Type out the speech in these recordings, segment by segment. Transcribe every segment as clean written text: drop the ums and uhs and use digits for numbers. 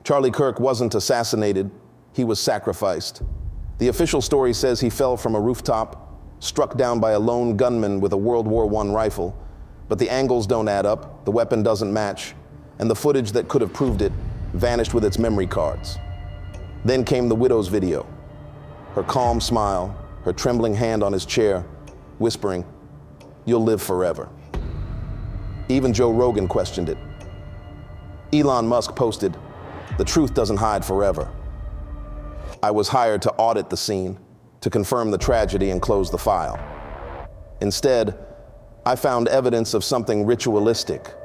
Charlie Kirk wasn't assassinated, he was sacrificed. The official story says he fell from a rooftop, struck down by a lone gunman with a World War I rifle, but the angles don't add up, the weapon doesn't match, and the footage that could have proved it vanished with its memory cards. Then came the widow's video. Her calm smile, her trembling hand on his chair, whispering, "You'll live forever." Even Joe Rogan questioned it. Elon Musk posted, "The truth doesn't hide forever." I was hired to audit the scene, to confirm the tragedy and close the file. Instead, I found evidence of something ritualistic,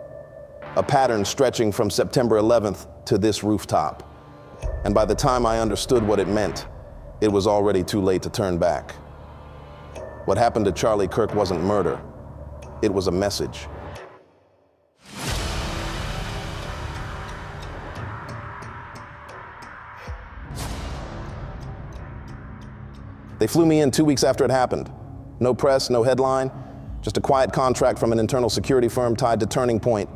a pattern stretching from September 11th to this rooftop. And by the time I understood what it meant, it was already too late to turn back. What happened to Charlie Kirk wasn't murder, it was a message. They flew me in 2 weeks after it happened. No press, no headline, just a quiet contract from an internal security firm tied to Turning Point.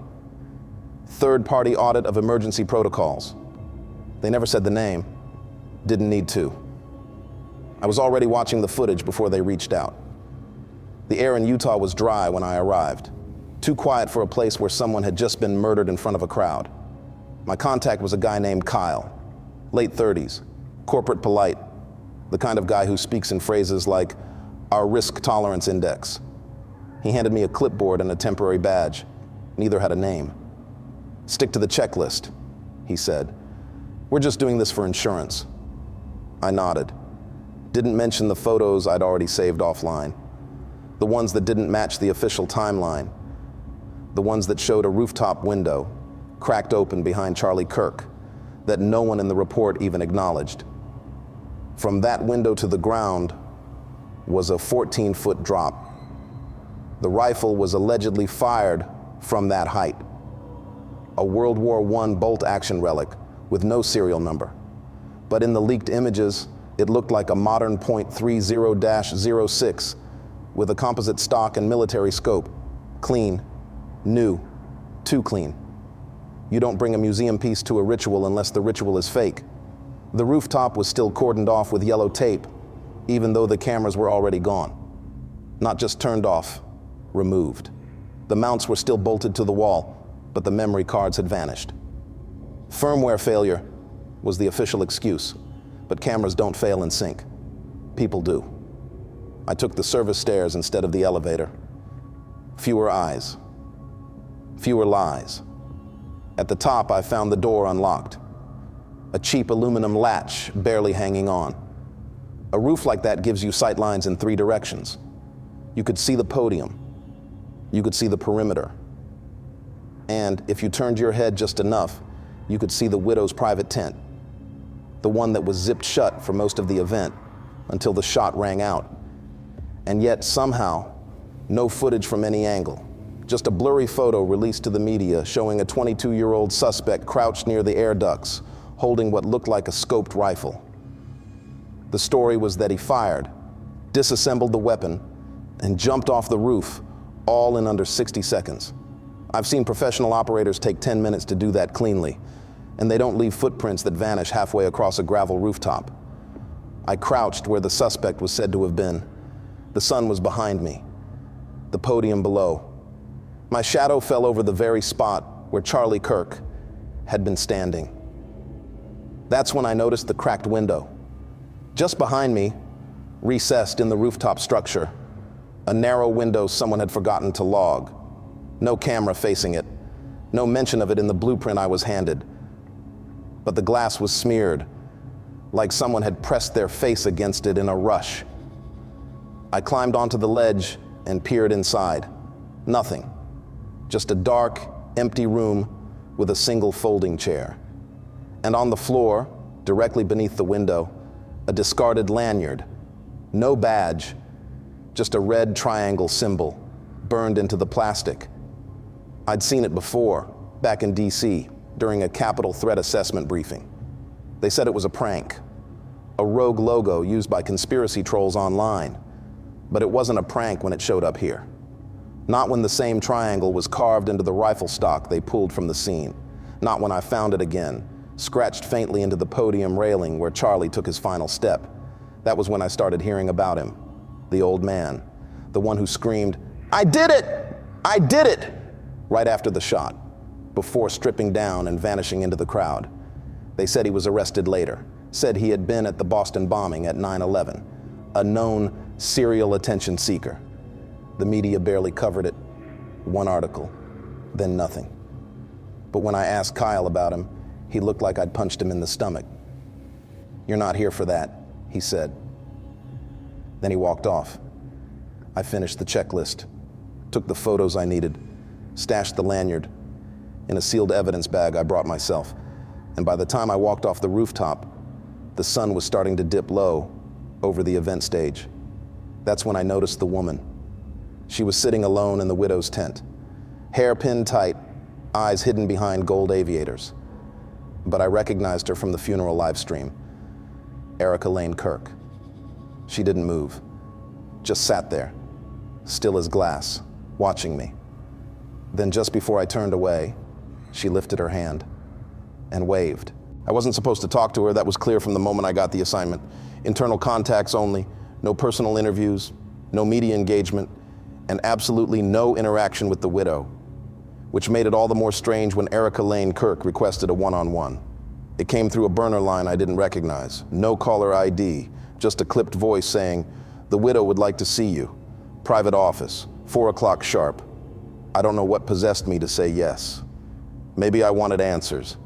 Third-party audit of emergency protocols. They never said the name, didn't need to. I was already watching the footage before they reached out. The air in Utah was dry when I arrived, too quiet for a place where someone had just been murdered in front of a crowd. My contact was a guy named Kyle, late 30s, corporate polite, the kind of guy who speaks in phrases like our risk tolerance index. He handed me a clipboard and a temporary badge. Neither had a name. "Stick to the checklist," he said. "We're just doing this for insurance." I nodded. Didn't mention the photos I'd already saved offline. The ones that didn't match the official timeline. The ones that showed a rooftop window, cracked open behind Charlie Kirk, that no one in the report even acknowledged. From that window to the ground was a 14-foot drop. The rifle was allegedly fired from that height. A World War I bolt-action relic with no serial number. But in the leaked images, it looked like a modern .30-06 with a composite stock and military scope. Clean, new, too clean. You don't bring a museum piece to a ritual unless the ritual is fake. The rooftop was still cordoned off with yellow tape, even though the cameras were already gone. Not just turned off, removed. The mounts were still bolted to the wall, but the memory cards had vanished. Firmware failure was the official excuse, but cameras don't fail in sync. People do. I took the service stairs instead of the elevator. Fewer eyes, fewer lies. At the top, I found the door unlocked. A cheap aluminum latch barely hanging on. A roof like that gives you sight lines in 3 directions. You could see the podium. You could see the perimeter. And if you turned your head just enough, you could see the widow's private tent, the one that was zipped shut for most of the event until the shot rang out. And yet somehow, no footage from any angle. Just a blurry photo released to the media showing a 22-year-old suspect crouched near the air ducts, holding what looked like a scoped rifle. The story was that he fired, disassembled the weapon, and jumped off the roof, all in under 60 seconds. I've seen professional operators take 10 minutes to do that cleanly, and they don't leave footprints that vanish halfway across a gravel rooftop. I crouched where the suspect was said to have been. The sun was behind me, the podium below. My shadow fell over the very spot where Charlie Kirk had been standing. That's when I noticed the cracked window. Just behind me, recessed in the rooftop structure, a narrow window someone had forgotten to log. No camera facing it, no mention of it in the blueprint I was handed. But the glass was smeared, like someone had pressed their face against it in a rush. I climbed onto the ledge and peered inside. Nothing. Just a dark, empty room with a single folding chair. And on the floor, directly beneath the window, a discarded lanyard. No badge, just a red triangle symbol burned into the plastic. I'd seen it before, back in DC, during a capital threat assessment briefing. They said it was a prank, a rogue logo used by conspiracy trolls online. But it wasn't a prank when it showed up here. Not when the same triangle was carved into the rifle stock they pulled from the scene. Not when I found it again, scratched faintly into the podium railing where Charlie took his final step. That was when I started hearing about him. The old man, the one who screamed, "I did it! I did it!" right after the shot, before stripping down and vanishing into the crowd. They said he was arrested later, said he had been at the Boston bombing at 9/11, a known serial attention seeker. The media barely covered it. One article, then nothing. But when I asked Kyle about him, he looked like I'd punched him in the stomach. "You're not here for that," he said. Then he walked off. I finished the checklist, took the photos I needed, stashed the lanyard in a sealed evidence bag I brought myself. And by the time I walked off the rooftop, the sun was starting to dip low over the event stage. That's when I noticed the woman. She was sitting alone in the widow's tent, hair pinned tight, eyes hidden behind gold aviators. But I recognized her from the funeral live stream, Elena Kirk. She didn't move, just sat there, still as glass, watching me. Then just before I turned away, she lifted her hand and waved. I wasn't supposed to talk to her, that was clear from the moment I got the assignment. Internal contacts only, no personal interviews, no media engagement, and absolutely no interaction with the widow, which made it all the more strange when Elena Kirk requested a one-on-one. It came through a burner line I didn't recognize, no caller ID, just a clipped voice saying, "The widow would like to see you. Private office, 4 o'clock sharp." I don't know what possessed me to say yes. Maybe I wanted answers.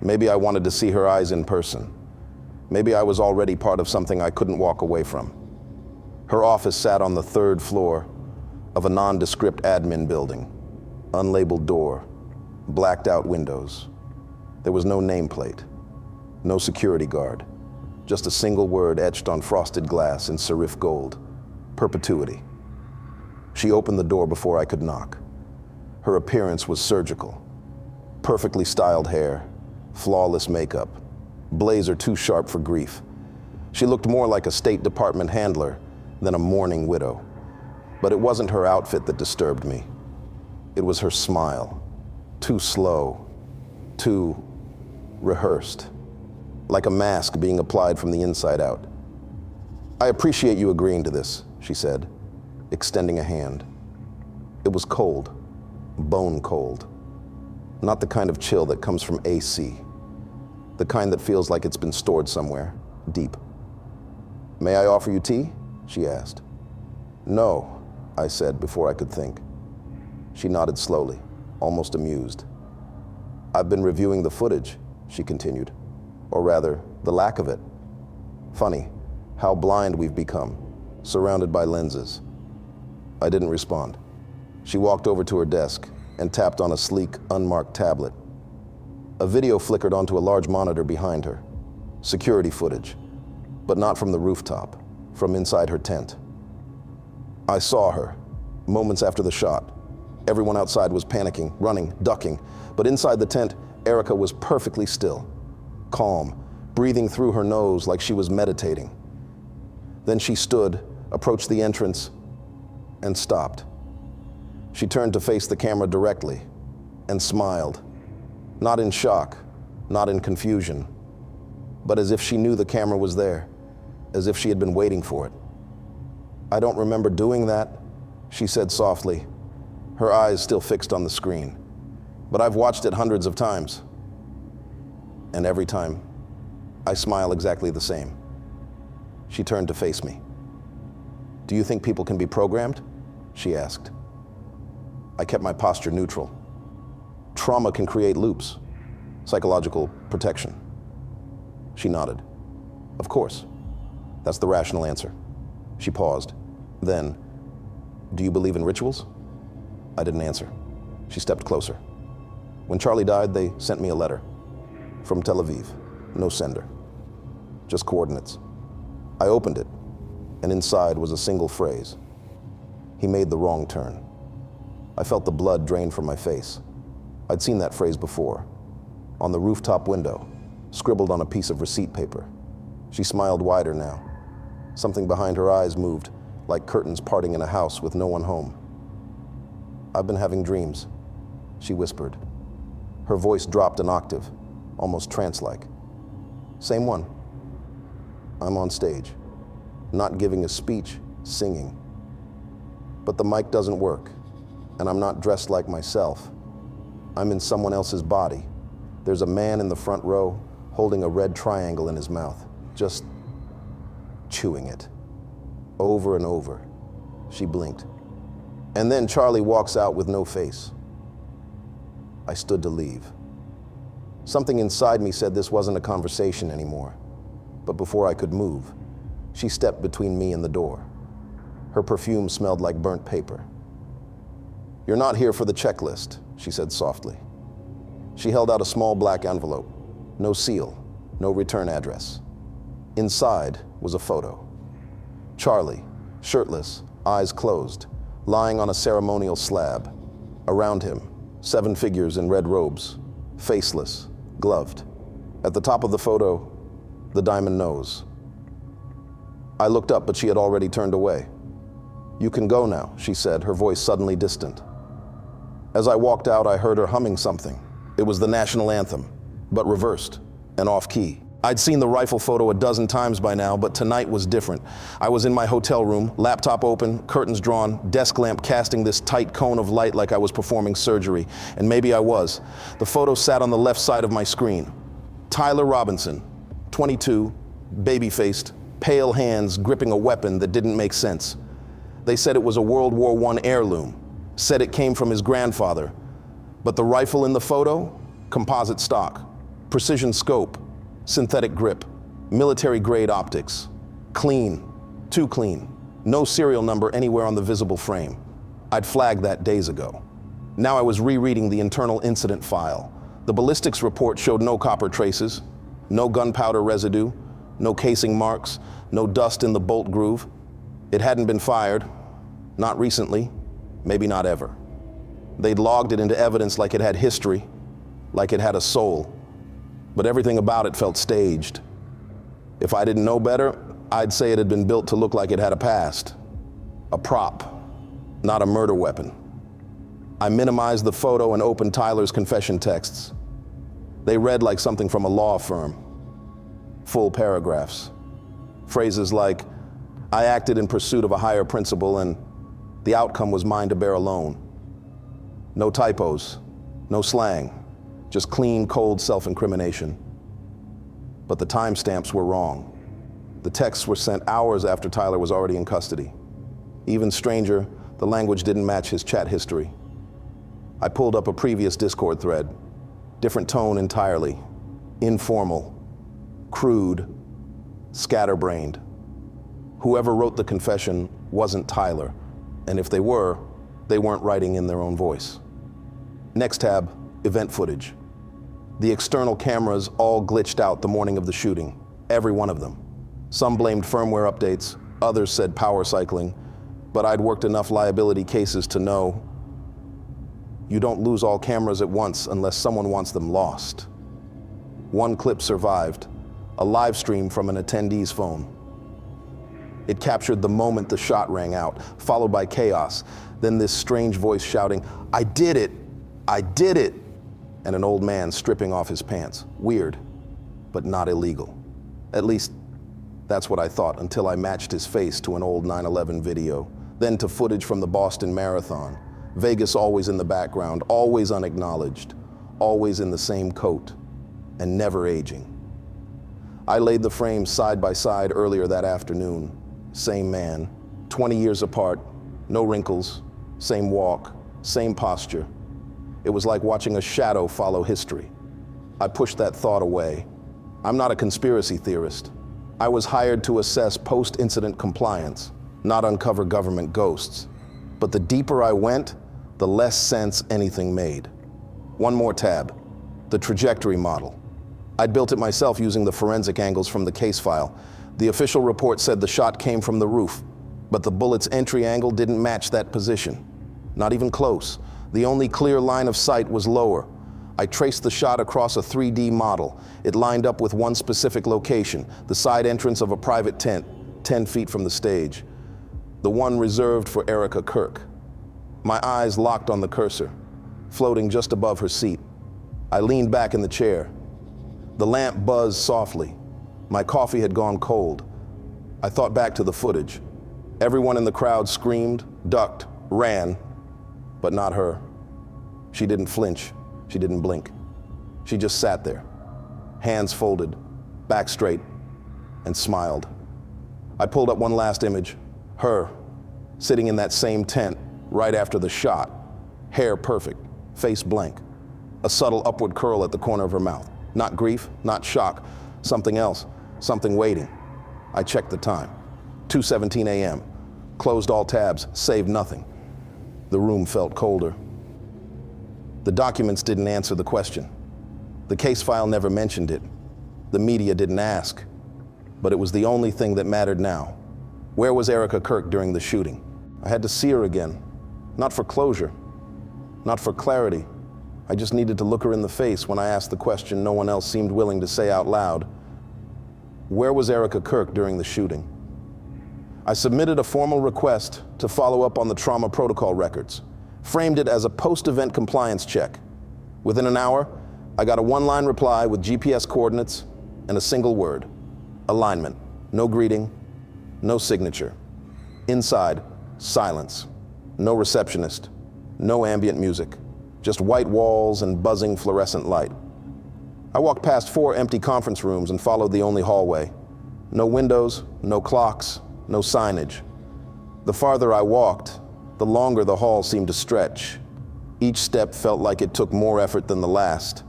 Maybe I wanted to see her eyes in person. Maybe I was already part of something I couldn't walk away from. Her office sat on the 3rd floor of a nondescript admin building. Unlabeled door, blacked out windows. There was no nameplate, no security guard, just a single word etched on frosted glass in serif gold: perpetuity. She opened the door before I could knock. Her appearance was surgical. Perfectly styled hair, flawless makeup, blazer too sharp for grief. She looked more like a State Department handler than a mourning widow. But it wasn't her outfit that disturbed me. It was her smile, too slow, too rehearsed, like a mask being applied from the inside out. "I appreciate you agreeing to this," she said, extending a hand. It was cold, bone cold. Not the kind of chill that comes from AC, the kind that feels like it's been stored somewhere, deep. "May I offer you tea?" she asked. "No," I said before I could think. She nodded slowly, almost amused. "I've been reviewing the footage," she continued, "or rather, the lack of it. Funny, how blind we've become, surrounded by lenses." I didn't respond. She walked over to her desk and tapped on a sleek, unmarked tablet. A video flickered onto a large monitor behind her. Security footage, but not from the rooftop, from inside her tent. I saw her, moments after the shot. Everyone outside was panicking, running, ducking, but inside the tent, Erica was perfectly still, calm, breathing through her nose like she was meditating. Then she stood, approached the entrance, and stopped. She turned to face the camera directly and smiled, not in shock, not in confusion, but as if she knew the camera was there, as if she had been waiting for it. "I don't remember doing that," she said softly, her eyes still fixed on the screen. "But I've watched it hundreds of times. And every time, I smile exactly the same." She turned to face me. "Do you think people can be programmed?" she asked. I kept my posture neutral. "Trauma can create loops, psychological protection." She nodded. "Of course. That's the rational answer." She paused. Then, "Do you believe in rituals?" I didn't answer. She stepped closer. "When Charlie died, they sent me a letter. From Tel Aviv. No sender. Just coordinates. I opened it, and inside was a single phrase. He made the wrong turn." I felt the blood drain from my face. I'd seen that phrase before, on the rooftop window, scribbled on a piece of receipt paper. She smiled wider now. Something behind her eyes moved, like curtains parting in a house with no one home. "I've been having dreams," she whispered. Her voice dropped an octave, almost trance-like. Same one. I'm on stage, not giving a speech, singing. But the mic doesn't work, and I'm not dressed like myself. I'm in someone else's body. There's a man in the front row holding a red triangle in his mouth, just chewing it, over and over. She blinked. And then Charlie walks out with no face. I stood to leave. Something inside me said this wasn't a conversation anymore. But before I could move, she stepped between me and the door. Her perfume smelled like burnt paper. "You're not here for the checklist," she said softly. She held out a small black envelope. No seal, no return address. Inside was a photo. Charlie, shirtless, eyes closed, lying on a ceremonial slab. Around him, 7 figures in red robes, faceless, gloved. At the top of the photo, the diamond nose. I looked up, but she had already turned away. "You can go now," she said, her voice suddenly distant. As I walked out, I heard her humming something. It was the national anthem, but reversed and off-key. I'd seen the rifle photo a dozen times by now, but tonight was different. I was in my hotel room, laptop open, curtains drawn, desk lamp casting this tight cone of light like I was performing surgery. And maybe I was. The photo sat on the left side of my screen. Tyler Robinson, 22, baby-faced, pale hands gripping a weapon that didn't make sense. They said it was a World War I heirloom, said it came from his grandfather. But the rifle in the photo? Composite stock, precision scope, synthetic grip, military-grade optics. Clean, too clean. No serial number anywhere on the visible frame. I'd flagged that days ago. Now I was rereading the internal incident file. The ballistics report showed no copper traces, no gunpowder residue, no casing marks, no dust in the bolt groove. It hadn't been fired. Not recently, maybe not ever. They'd logged it into evidence like it had history, like it had a soul. But everything about it felt staged. If I didn't know better, I'd say it had been built to look like it had a past. A prop, not a murder weapon. I minimized the photo and opened Tyler's confession texts. They read like something from a law firm. Full paragraphs. Phrases like, "I acted in pursuit of a higher principle and the outcome was mine to bear alone." No typos, no slang. Just clean, cold self-incrimination. But the timestamps were wrong. The texts were sent hours after Tyler was already in custody. Even stranger, the language didn't match his chat history. I pulled up a previous Discord thread. Different tone entirely. Informal, crude, scatterbrained. Whoever wrote the confession wasn't Tyler, and if they were, they weren't writing in their own voice. Next tab, event footage. The external cameras all glitched out the morning of the shooting, every one of them. Some blamed firmware updates, others said power cycling, but I'd worked enough liability cases to know you don't lose all cameras at once unless someone wants them lost. One clip survived, a live stream from an attendee's phone. It captured the moment the shot rang out, followed by chaos, then this strange voice shouting, "I did it! I did it!" and an old man stripping off his pants. Weird, but not illegal. At least, that's what I thought until I matched his face to an old 9/11 video, then to footage from the Boston Marathon. Vegas always in the background, always unacknowledged, always in the same coat, and never aging. I laid the frames side by side earlier that afternoon. Same man, 20 years apart, no wrinkles, same walk, same posture. It was like watching a shadow follow history. I pushed that thought away. I'm not a conspiracy theorist. I was hired to assess post-incident compliance, not uncover government ghosts. But the deeper I went, the less sense anything made. One more tab, the trajectory model. I'd built it myself using the forensic angles from the case file. The official report said the shot came from the roof, but the bullet's entry angle didn't match that position. Not even close. The only clear line of sight was lower. I traced the shot across a 3D model. It lined up with one specific location, the side entrance of a private tent, 10 feet from the stage. The one reserved for Charlie Kirk. My eyes locked on the cursor, floating just above her seat. I leaned back in the chair. The lamp buzzed softly. My coffee had gone cold. I thought back to the footage. Everyone in the crowd screamed, ducked, ran, but not her. She didn't flinch. She didn't blink. She just sat there, hands folded, back straight, and smiled. I pulled up one last image, her, sitting in that same tent right after the shot, hair perfect, face blank, a subtle upward curl at the corner of her mouth. Not grief, not shock, something else, something waiting. I checked the time, 2:17 a.m., closed all tabs, saved nothing. The room felt colder. The documents didn't answer the question. The case file never mentioned it. The media didn't ask. But it was the only thing that mattered now. Where was Erica Kirk during the shooting? I had to see her again. Not for closure, not for clarity. I just needed to look her in the face when I asked the question no one else seemed willing to say out loud. Where was Erica Kirk during the shooting? I submitted a formal request to follow up on the trauma protocol records, framed it as a post-event compliance check. Within an hour, I got a one-line reply with GPS coordinates and a single word: alignment. No greeting, no signature. Inside, silence. No receptionist, no ambient music, just white walls and buzzing fluorescent light. I walked past 4 empty conference rooms and followed the only hallway. No windows, no clocks, no signage. The farther I walked, the longer the hall seemed to stretch. Each step felt like it took more effort than the last.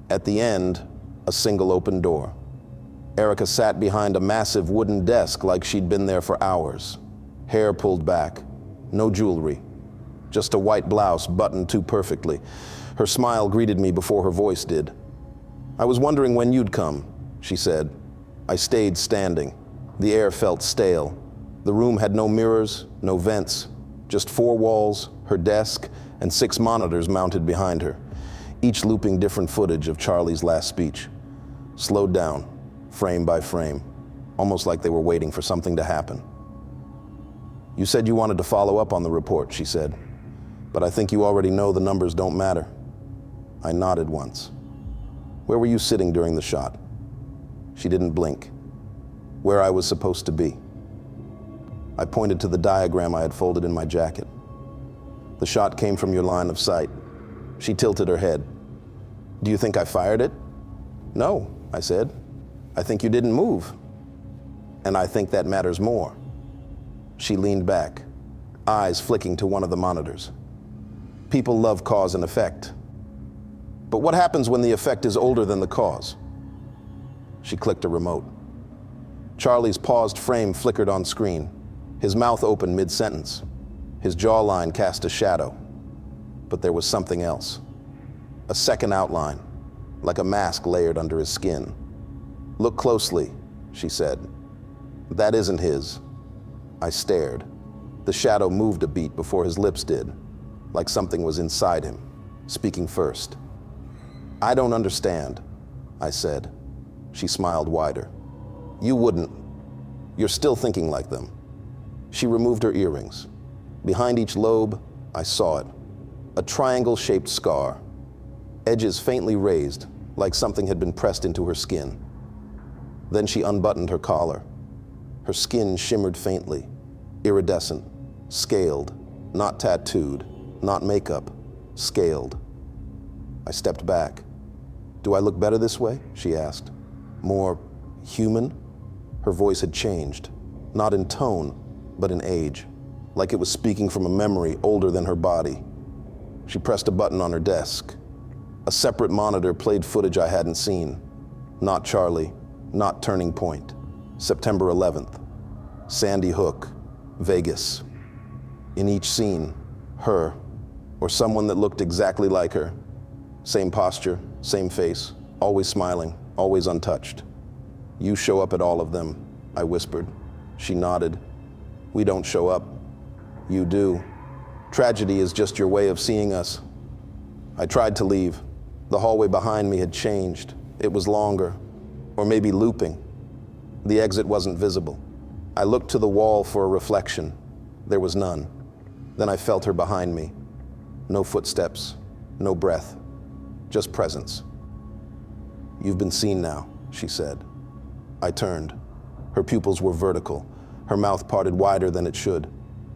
At the end, a single open door. Erica sat behind a massive wooden desk like she'd been there for hours. Hair pulled back, no jewelry, just a white blouse buttoned too perfectly. Her smile greeted me before her voice did. I was wondering when you'd come, she said. I stayed standing. The air felt stale. The room had no mirrors, no vents, just 4 walls, her desk, and 6 monitors mounted behind her, each looping different footage of Charlie's last speech. Slowed down, frame by frame, almost like they were waiting for something to happen. You said you wanted to follow up on the report, she said, but I think you already know the numbers don't matter. I nodded once. Where were you sitting during the shot? She didn't blink. Where I was supposed to be. I pointed to the diagram I had folded in my jacket. The shot came from your line of sight. She tilted her head. Do you think I fired it? No, I said. I think you didn't move. And I think that matters more. She leaned back, eyes flicking to one of the monitors. People love cause and effect. But what happens when the effect is older than the cause? She clicked a remote. Charlie's paused frame flickered on screen. His mouth opened mid-sentence. His jawline cast a shadow. But there was something else. A second outline, like a mask layered under his skin. Look closely, she said. That isn't his. I stared. The shadow moved a beat before his lips did, like something was inside him, speaking first. I don't understand, I said. She smiled wider. You wouldn't. You're still thinking like them. She removed her earrings. Behind each lobe, I saw it. A triangle-shaped scar, edges faintly raised, like something had been pressed into her skin. Then she unbuttoned her collar. Her skin shimmered faintly, iridescent, scaled, not tattooed, not makeup, scaled. I stepped back. Do I look better this way? She asked. More human? Her voice had changed, not in tone, but in age, like it was speaking from a memory older than her body. She pressed a button on her desk. A separate monitor played footage I hadn't seen. Not Charlie, not Turning Point. September 11th. Sandy Hook, Vegas. In each scene, her, or someone that looked exactly like her. Same posture, same face, always smiling, always untouched. You show up at all of them, I whispered. She nodded. We don't show up. You do. Tragedy is just your way of seeing us. I tried to leave. The hallway behind me had changed. It was longer, or maybe looping. The exit wasn't visible. I looked to the wall for a reflection. There was none. Then I felt her behind me. No footsteps, no breath, just presence. "You've been seen now," she said. I turned. Her pupils were vertical, her mouth parted wider than it should.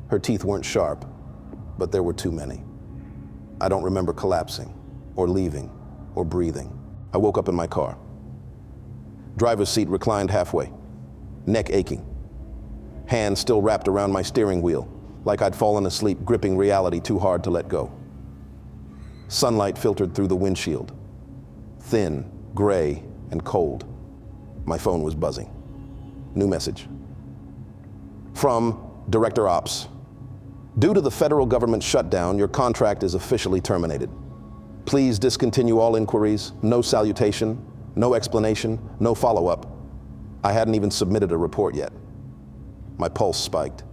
Her teeth weren't sharp, but there were too many. I don't remember collapsing, or leaving, or breathing. I woke up in my car. Driver's seat reclined halfway, neck aching. Hands still wrapped around my steering wheel, like I'd fallen asleep gripping reality too hard to let go. Sunlight filtered through the windshield, thin, gray, and cold. My phone was buzzing. New message. From Director Ops. Due to the federal government shutdown, your contract is officially terminated. Please discontinue all inquiries, no salutation, no explanation, no follow-up. I hadn't even submitted a report yet. My pulse spiked.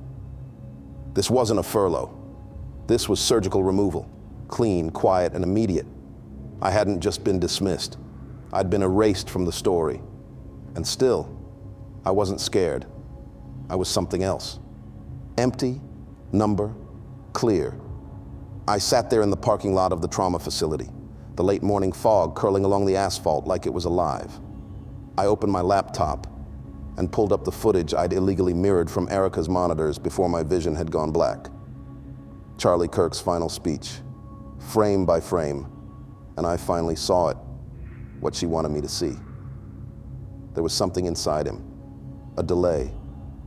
This wasn't a furlough. This was surgical removal, clean, quiet, and immediate. I hadn't just been dismissed. I'd been erased from the story. And still, I wasn't scared. I was something else. Empty, number, clear. I sat there in the parking lot of the trauma facility, the late morning fog curling along the asphalt like it was alive. I opened my laptop and pulled up the footage I'd illegally mirrored from Erica's monitors before my vision had gone black. Charlie Kirk's final speech, frame by frame, and I finally saw it, what she wanted me to see. There was something inside him, a delay,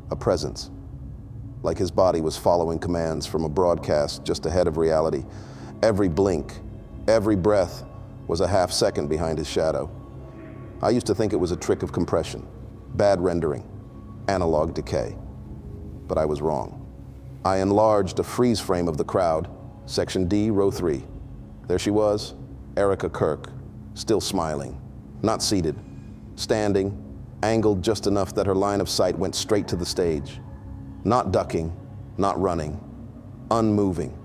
a presence, like his body was following commands from a broadcast just ahead of reality. Every blink, every breath was a half second behind his shadow. I used to think it was a trick of compression, bad rendering, analog decay. But I was wrong. I enlarged a freeze frame of the crowd, section D, row 3. There she was, Erica Kirk, still smiling, not seated, standing, angled just enough that her line of sight went straight to the stage. Not ducking, not running, unmoving.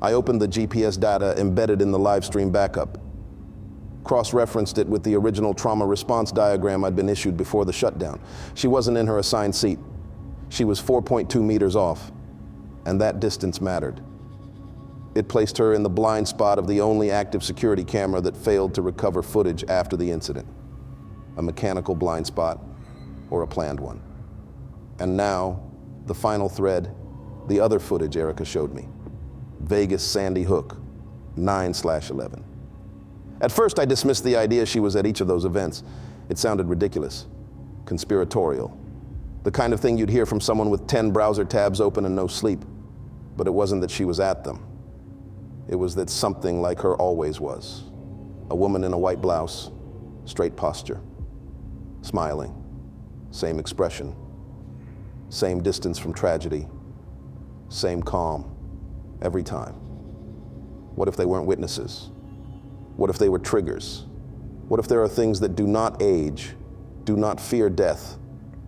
I opened the GPS data embedded in the live stream backup, cross-referenced it with the original trauma response diagram I'd been issued before the shutdown. She wasn't in her assigned seat. She was 4.2 meters off, and that distance mattered. It placed her in the blind spot of the only active security camera that failed to recover footage after the incident. A mechanical blind spot or a planned one. And now, the final thread, the other footage Erica showed me. Vegas Sandy Hook, 9/11. At first, I dismissed the idea she was at each of those events. It sounded ridiculous, conspiratorial, the kind of thing you'd hear from someone with 10 browser tabs open and no sleep. But it wasn't that she was at them. It was that something like her always was. A woman in a white blouse, straight posture, smiling, same expression, same distance from tragedy, same calm, every time. What if they weren't witnesses? What if they were triggers? What if there are things that do not age, do not fear death,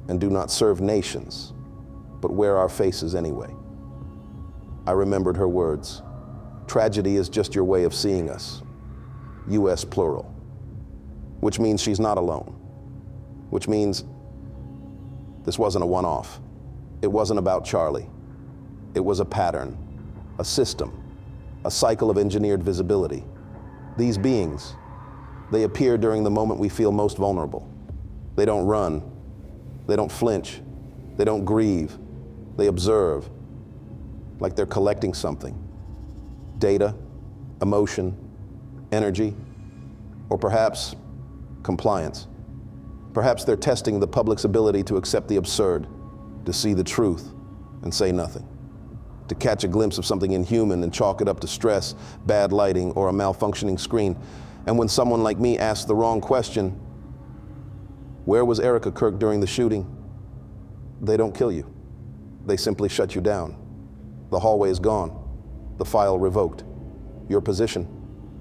and do not serve nations, but wear our faces anyway? I remembered her words. Tragedy is just your way of seeing us. US plural. Which means she's not alone. Which means this wasn't a one-off. It wasn't about Charlie. It was a pattern, a system, a cycle of engineered visibility. These beings, they appear during the moment we feel most vulnerable. They don't run. They don't flinch. They don't grieve. They observe, like they're collecting something. Data, emotion, energy, or perhaps compliance. Perhaps they're testing the public's ability to accept the absurd, to see the truth and say nothing, to catch a glimpse of something inhuman and chalk it up to stress, bad lighting, or a malfunctioning screen. And when someone like me asks the wrong question, where was Erica Kirk during the shooting? They don't kill you. They simply shut you down. The hallway is gone. The file revoked. Your position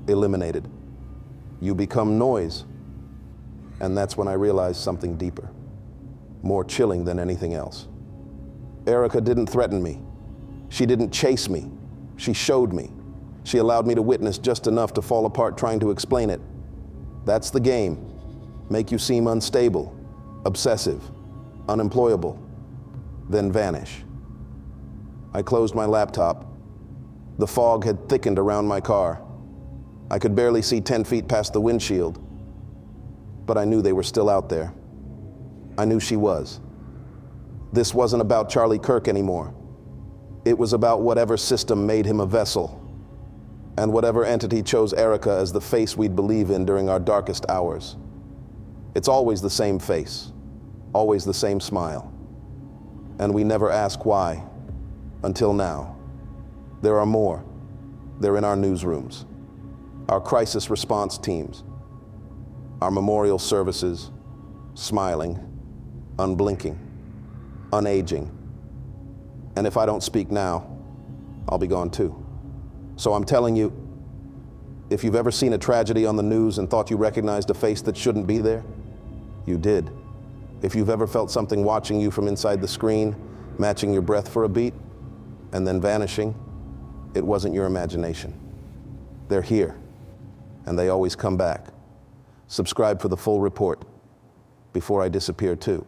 eliminated. You become noise. And that's when I realized something deeper, more chilling than anything else. Erica didn't threaten me. She didn't chase me. She showed me. She allowed me to witness just enough to fall apart trying to explain it. That's the game. Make you seem unstable, obsessive, unemployable, then vanish. I closed my laptop. The fog had thickened around my car. I could barely see 10 feet past the windshield. but I knew they were still out there. I knew she was. This wasn't about Charlie Kirk anymore. It was about whatever system made him a vessel, and whatever entity chose Erica as the face we'd believe in during our darkest hours. It's always the same face, always the same smile. And we never ask why, until now. There are more. They're in our newsrooms, our crisis response teams, our memorial services, smiling, unblinking, unaging. And if I don't speak now, I'll be gone too. So I'm telling you, if you've ever seen a tragedy on the news and thought you recognized a face that shouldn't be there, you did. If you've ever felt something watching you from inside the screen, matching your breath for a beat, and then vanishing, it wasn't your imagination. They're here, and they always come back. Subscribe for the full report before I disappear too.